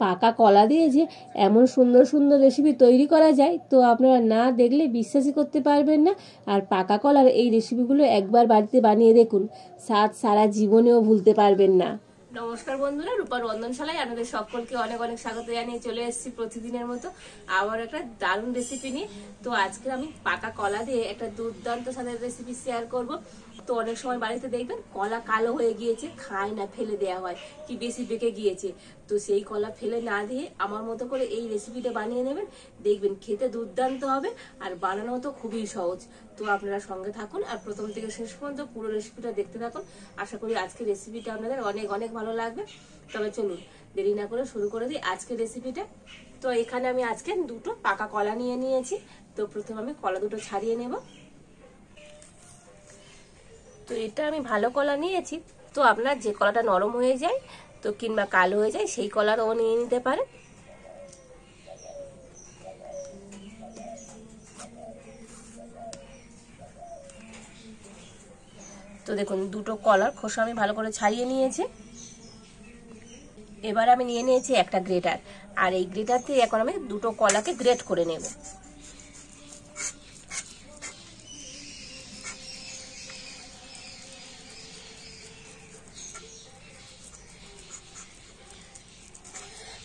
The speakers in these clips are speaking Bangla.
পাকা কলা দিয়ে যে এমন সুন্দর সুন্দর রেসিপি তৈরি করা যায় তো আপনারা না দেখলে বিশ্বাসই করতে পারবেন না। আর পাকা কলার এই রেসিপিগুলো একবার বাড়িতে বানিয়ে দেখুন, স্বাদ সারা জীবনেও ভুলতে পারবেন না। নমস্কার বন্ধুরা, রূপার রন্ধনশালায় আপনাদের সকলকে অনেক অনেক স্বাগত জানিয়ে চলে এসেছি প্রতিদিনের মতো আবার একটা দারুণ রেসিপি নিয়ে। তো আজকে আমি পাকা কলা দিয়ে একটা দুর্দান্ত স্বাদের রেসিপি শেয়ার করব। তো অনেক সময় বাড়িতে দেখবেন কলা কালো হয়ে গিয়েছে, খায় না, ফেলে দেওয়া হয়, কি বেশি পেকে গিয়েছে। তো সেই কলা ফেলে না দিয়ে আমার মতো করে এই রেসিপিটা বানিয়ে নেবেন, দেখবেন খেতে দুর্দান্ত হবে আর বানানো তো খুবই সহজ। তো আপনারা সঙ্গে থাকুন আর প্রথম থেকে শেষ পর্যন্ত পুরো রেসিপিটা দেখতে থাকুন। আশা করি আজকের রেসিপিটা আপনাদের অনেক অনেক ভালো লাগবে। তবে চলুন দেরি না করে শুরু করে দিই আজকের রেসিপিটা। তো এখানে আমি আজকে দুটো পাকা কলা নিয়ে নিয়েছি। তো প্রথমে আমি কলা দুটো ছাড়িয়ে নেব। তো এটা আমি ভালো কলা নিয়েছি। তো আপনার যে কলাটা নরম হয়ে যায় তো কিংবা কালো হয়ে যায় সেই কলাটাও নিয়ে নিতে পারেন। তো দেখুন দুটো কলার খোসা আমি ভালো করে ছাড়িয়ে নিয়েছি। এবার আমি নিয়ে নিয়েছি একটা গ্রেটার, আর এই গ্রেটার দিয়ে এখন আমি দুটো কলাকে গ্রেট করে নেব।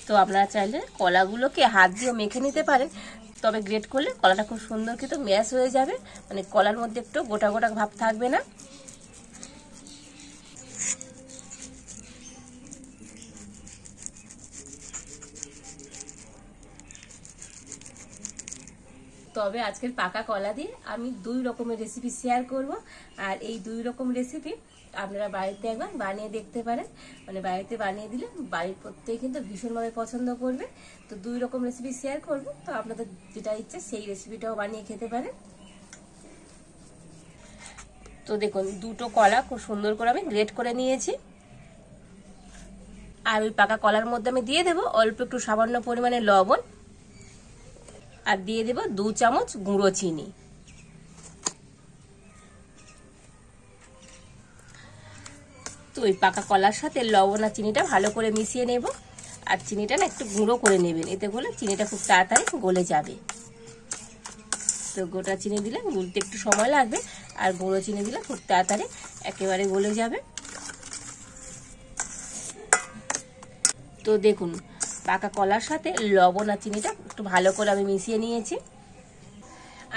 তো আপনারা চাইলে কলাগুলোকে হাত দিয়ে মেখে নিতে পারেন, তবে গ্রেট করলে কলাটা খুব সুন্দর কিন্তু ম্যাশ হয়ে যাবে, মানে কলার মধ্যে একটু গোটা গোটা ভাব থাকবে না। তবে আজকের পাকা কলা দিয়ে আমি দুই রকমের রেসিপি শেয়ার করব, আর এই দুই রকম রেসিপি আপনারা বাড়িতে একবার বানিয়ে দেখতে পারেন। মানে বাড়িতে বানিয়ে দিলে বাড়ির প্রত্যেকে কিন্তু ভীষণভাবে পছন্দ করবে। তো দুই রকম রেসিপি শেয়ার করব, তো আপনাদের যেটা ইচ্ছে সেই রেসিপিটাও বানিয়ে খেতে পারেন। তো দেখুন দুটো কলা খুব সুন্দর করে আমি গ্রেট করে নিয়েছি। আর ওই পাকা কলার মধ্যে আমি দিয়ে দেবো অল্প একটু সামান্য পরিমাণে লবণ, আর দিয়ে দেব 2 চামচ গুঁড়ো চিনি। তো ওই পাকা কলার সাথে লবণ আর চিনিটা ভালো করে মিশিয়ে নেব। আর চিনিটা না একটু গুঁড়ো করে নেবেন, এতে করে চিনিটা খুব তাড়াতাড়ি গলে যাবে। তো গোটা চিনি দিলে গুলতে একটু সময় লাগবে, আর গুঁড়ো চিনি দিলে খুব তাড়াতাড়ি একেবারে গলে যাবে। তো দেখুন পাকা কলার সাথে লবণ আর চিনিটা একটু ভালো করে আমি মিশিয়ে নিয়েছি।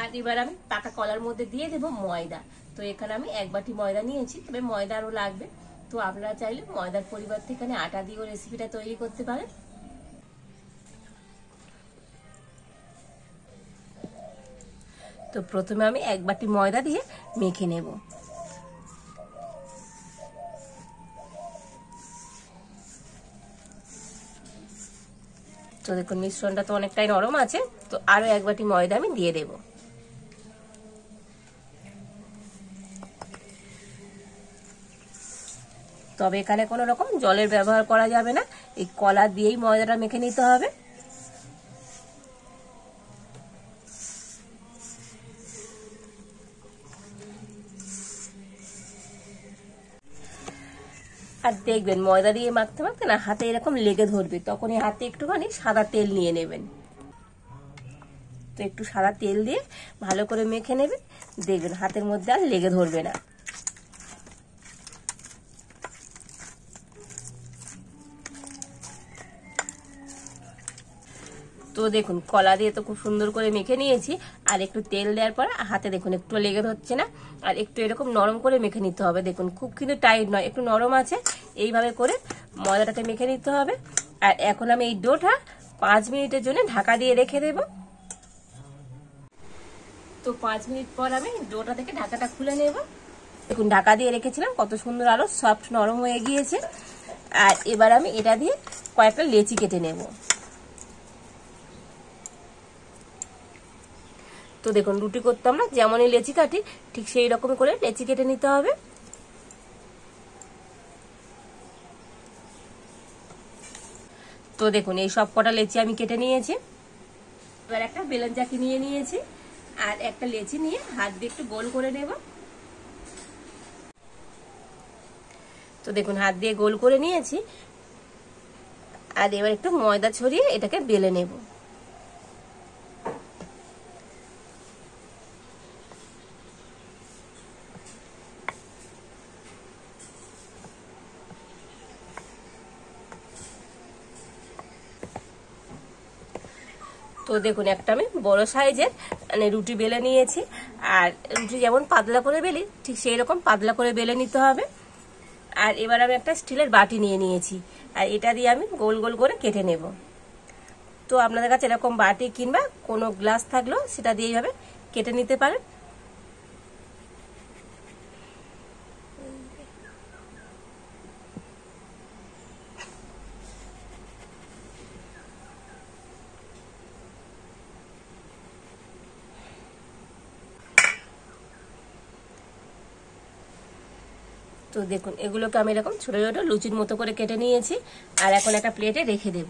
আর এবার আমি পাকা কলার মধ্যে দিয়ে দেব ময়দা। তো এখানে আমি 1 বাটি ময়দা নিয়েছি, তবে ময়দা আরও লাগবে। তো আপনারা চাইলে ময়দার পরিবর্তে এখানে আটা দিয়েও রেসিপিটা তৈরি করতে পারেন। তো প্রথমে আমি 1 বাটি ময়দা দিয়ে মেখে নেব। তো দেখুন মিশ্রণটা তো অনেকটাই নরম আছে, তো আরো 1 বাটি ময়দা আমি দিয়ে দেব। তবে এখানে কোনো রকম জলের ব্যবহার করা যাবে না, এই কলা দিয়েই ময়দাটা মেখে নিতে হবে। আর দেখবেন ময়দা দিয়ে মাখতে মাখতে না হাতে এরকম লেগে ধরবে, তখন এই হাতে একটুখানি সাদা তেল নিয়ে নেবেন। তো একটু সাদা তেল দিয়ে ভালো করে মেখে নেবেন, দেখবেন হাতের মধ্যে আর লেগে ধরবে না। তো দেখুন কলা দিয়ে তো খুব সুন্দর করে মেখে নিয়েছি, আর একটু তেল দেওয়ার পর হাতে দেখুন একটু লেগে ধরছে না। আর একটু এরকম নরম করে মেখে নিতে হবে, দেখুন খুব কিন্তু টাইট নয়, একটু নরম আছে, এইভাবে করে ময়দাটাকে মেখে নিতে হবে। আর এখন আমি এই ডোটা 5 মিনিটের জন্য ঢাকা দিয়ে রেখে দেব। তো 5 মিনিট পর আমি ডোটা থেকে ঢাকাটা খুলে নেব। দেখুন ঢাকা দিয়ে রেখেছিলাম, কত সুন্দর আরো সফট নরম হয়ে গিয়েছে। আর এবার আমি এটা দিয়ে কয়েকটা লেচি কেটে নেব। তো দেখুন রুটি করতে আমরা যেমনই লেচি কাটি ঠিক সেই রকম করে লেচি কেটে নিতে হবে। তো দেখুন এই সব কটা লেচি আমি কেটে নিয়েছি। এবার একটা বেলন চাকি নিয়ে নিয়েছি, আর একটা লেচি নিয়ে হাত দিয়ে একটু গোল করে নেব। তো দেখুন হাত দিয়ে গোল করে নিয়েছি। আর এবার একটু ময়দা ছড়িয়ে এটাকে বেলে নেব। তো দেখুন একটা আমি বড় সাইজের মানে রুটি বেলে নিয়েছি। আর রুটি যেমন পাতলা করে বেলি ঠিক সেই রকম পাতলা করে বেলে নিতে হবে। আর এবার আমি একটা স্টিলের বাটি নিয়ে নিয়েছি, আর এটা দিয়ে আমি গোল গোল করে কেটে নেব। তো আপনাদের কাছে এরকম বাটি কিংবা কোনো গ্লাস থাকলেও সেটা দিয়ে এইভাবে কেটে নিতে পারেন। তো দেখুন এগুলোকে আমি এরকম ছোট ছোট লুচির মতো করে কেটে নিয়েছি, আর এখন একটা প্লেটে রেখে দেব।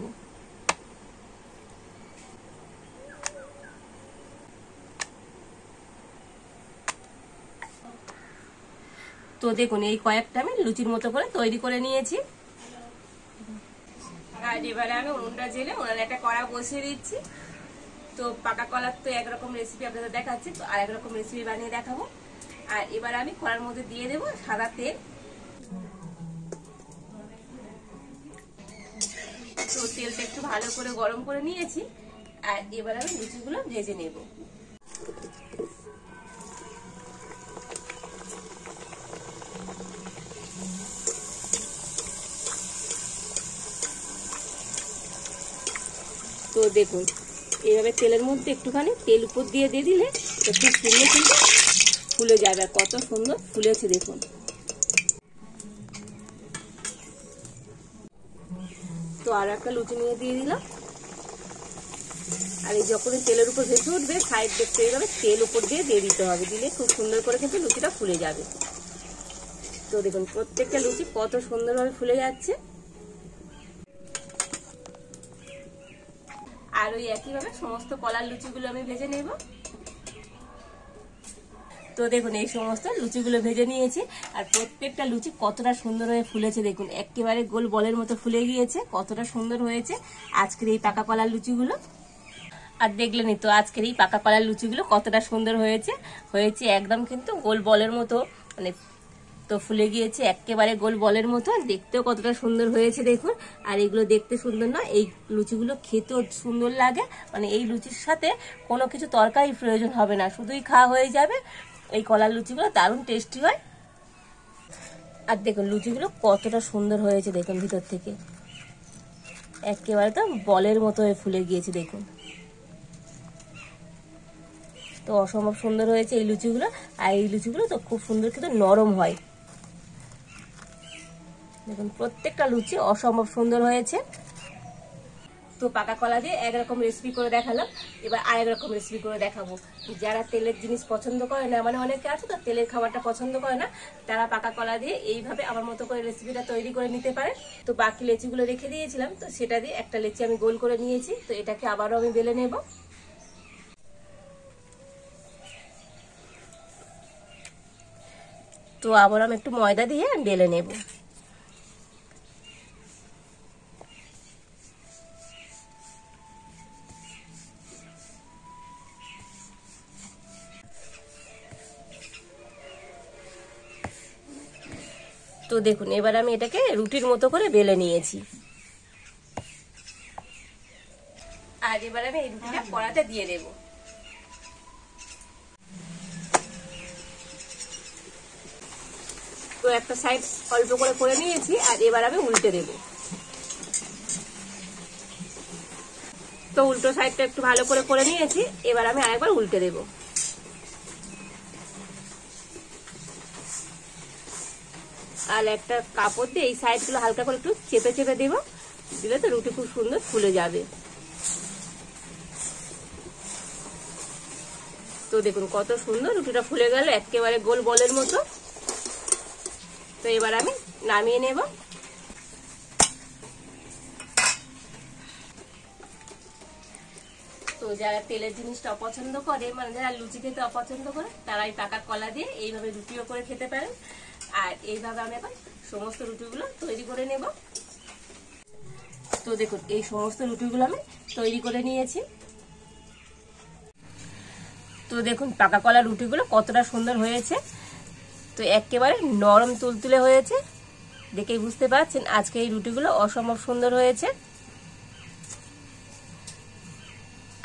তো দেখুন এই কয়েকটা আমি লুচির মতো করে তৈরি করে নিয়েছি। আর এবারে আমি উনুনটা জেলে উনানে একটা কড়া বসিয়ে দিচ্ছি। তো পাকা কলার তো একরকম রেসিপি আপনাদের দেখাচ্ছি, তো আর একরকম রেসিপি বানিয়ে দেখাবো। আর এবার আমি কড়ার মধ্যে দিয়ে দেবো সাদা তেল। তো তেলটা একটু ভালো করে গরম করে নিয়েছি, আর এবার আমি লুচিগুলো ভেজে নেব। তো দেখুন এইভাবে তেলের মধ্যে একটুখানি তেল উপর দিয়ে দিলে খুব সুন্দর কিন্তু ফুলে যাবে, আর কত সুন্দর ফুলেছে দেখুন। তো আর একটা লুচি নিয়ে দিয়ে দিলাম, আর এই যখন তেলের উপর ভেসে উঠবে সাইড দেখতে এইভাবে তেল উপর দিয়ে দিতে হবে, দিলে খুব সুন্দর করে কিন্তু লুচিটা ফুলে যাবে। তো দেখুন প্রত্যেকটা লুচি কত সুন্দরভাবে ফুলে যাচ্ছে। আর ওই একইভাবে সমস্ত কলার লুচিগুলো আমি ভেজে নেব। তো দেখুন এই সমস্ত লুচিগুলো ভেজে নিয়েছি, আর প্রত্যেকটা লুচি কতটা সুন্দর হয়ে ফুলেছে দেখুন, একেবারে গোল বলের মতো ফুলে গিয়েছে, কতটা সুন্দর হয়েছে আজকের এই পাকা কলার লুচিগুলো। আর দেখলেনই তো আজকের এই পাকা কলার লুচিগুলো কতটা সুন্দর হয়েছে একদম কিন্তু গোল বলের মতো, মানে তো ফুলে গিয়েছে একেবারে গোল বলের মতো, দেখতেও কতটা সুন্দর হয়েছে দেখুন। আর এগুলো দেখতে সুন্দর না, এই লুচিগুলো খেতেও সুন্দর লাগে, মানে এই লুচির সাথে কোনো কিছু তরকারি প্রয়োজন হবে না, শুধুই খাওয়া হয়ে যাবে। এই কলার লুচিগুলো দারুণ টেস্টি হয়। আর দেখুন লুচিগুলো কতটা সুন্দর হয়েছে দেখুন, ভিতর থেকে একেবারে তো বলের মতো হয়ে ফুলে গিয়েছে দেখুন। তো অসম্ভব সুন্দর হয়েছে এই লুচিগুলো, আর এই লুচিগুলো তো খুব সুন্দর কিন্তু নরম হয় দেখুন, প্রত্যেকটা লুচি অসম্ভব সুন্দর হয়েছে। তো পাকা কলা দিয়ে একরকম রেসিপি করে দেখালাম, এবার আরেক রকম রেসিপি করে দেখাবো। যারা তেলের জিনিস পছন্দ করে না, মানে অনেকে আছে তো তেলের খাবারটা পছন্দ করে না, তারা পাকা কলা দিয়ে এইভাবে আমার মতো করে রেসিপিটা তৈরি করে নিতে পারে। তো বাকি লেচিগুলো রেখে দিয়েছিলাম, তো সেটা দিয়ে একটা লেচি আমি গোল করে নিয়েছি। তো এটাকে আবারও আমি বেলে নেব। তো আবার আমি একটু ময়দা দিয়ে বেলে নেব। তো দেখুন এবার আমি এটাকে রুটির মতো করে বেলে নিয়েছি, আর এবার আমি এই রুটিটা কড়াতে দিয়ে দেব। তো একটা সাইড অল্প করে নিয়েছি, আর এবার আমি উল্টে দেব। তো উল্টো সাইডটা একটু ভালো করে নিয়েছি, এবার আমি আরেকবার উল্টে দেব। আর একটা কাপড় দিয়ে এই সাইডগুলো হালকা করে একটু চেপে দেব, দিলে তো রুটি খুব সুন্দর ফুলে যাবে। তো দেখুন কত সুন্দর রুটিটা ফুলে গেল, একেবারে গোল বলের মতো। তো এবার আমি নামিয়ে নেব। তো যারা তেলের জিনিসটা অপছন্দ করে, মানে যারা লুচি খেতে অপছন্দ করে, তারা এই পাকা কলা দিয়ে এইভাবে রুটিও করে খেতে পারেন। আর এইভাবে আমি এখন সমস্ত রুটিগুলো তৈরি করে নেব। তো দেখুন এই সমস্ত রুটিগুলো আমি তৈরি করে নিয়েছি। তো দেখুন পাকা কলা রুটিগুলো কতটা সুন্দর হয়েছে, তো একেবারে নরম তুলতুলে হয়েছে, দেখেই বুঝতে পারছেন আজকে এই রুটিগুলো অসম্ভব সুন্দর হয়েছে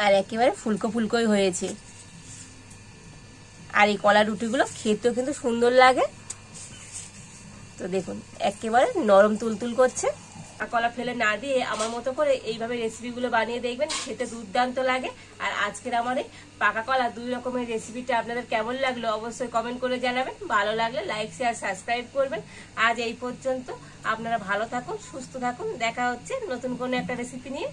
আর একেবারে ফুলকো ফুলকোই হয়েছে। আর এই কলা রুটিগুলো খেতেও কিন্তু সুন্দর লাগে। তো দেখুন একেবারে নরম তুলতুল করছে। কলা ফেলে না দিয়ে আমার মতো করে এইভাবে রেসিপিগুলো বানিয়ে দেখবেন, খেতে দুর্দান্ত লাগে। আর আজকের আমার এই পাকা কলা 2 রকমের রেসিপিটা আপনাদের কেমন লাগলো অবশ্যই কমেন্ট করে জানাবেন। ভালো লাগলে লাইক শেয়ার সাবস্ক্রাইব করবেন। আজ এই পর্যন্ত, আপনারা ভালো থাকুন, সুস্থ থাকুন, দেখা হচ্ছে নতুন কোনো একটা রেসিপি নিয়ে।